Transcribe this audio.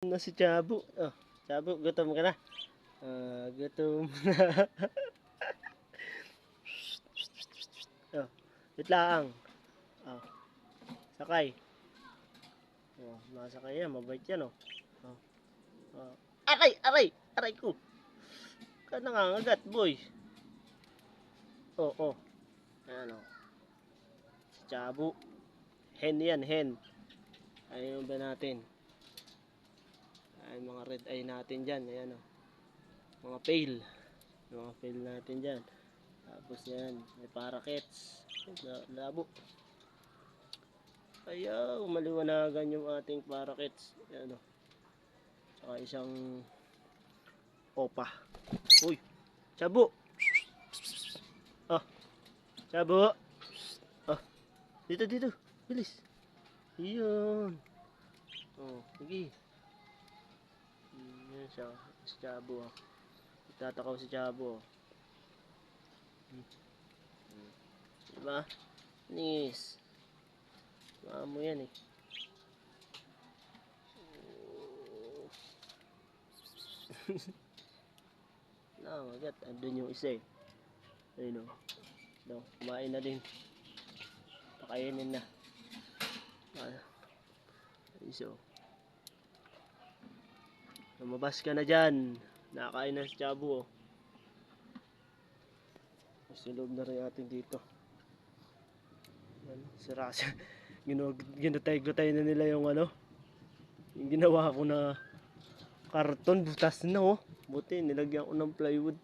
na si Chabo. Oh, Chabo, gutom ka na. Gutom na. Oh, wait lang. Oh, sakay. Oh, masakay yan. Mabait yan, oh. Oh, oh. Aray! Aray! Aray ko! Ka nangangagat, boy. Oh, oh. Ayan, oh. Si Chabo. Hen yan, hen. Ayun ba natin? Ay, mga red eye natin dyan. Ayan, oh. Mga pail. Mga pail natin dyan. Tapos yan, may parakeets. Labo. Ayaw, maliwanagan yung ating parakeets. Ayan, oh. Saka isang opa. Uy, Chabo. Ah, Chabo. Ah, dito, dito. Bilis. Iyon. Oh, sige. Yan siya. Si Chabo, ah. Tatakaw si Chabo, oh. Diba? Nis. Maamo yan, eh. Nakagat. Andun yung isa, eh. Ayun, oh. No, kumain na din. Pakainin na. So, lumabas ka na dyan. Nakakain na si Chabo, oh. Silog na rin atin dito. Sira siya. Ginatay-gutay na nila yung ano. Yung ginawa ko na karton. Butas na, oh. Buti nilagyan ko ng plywood.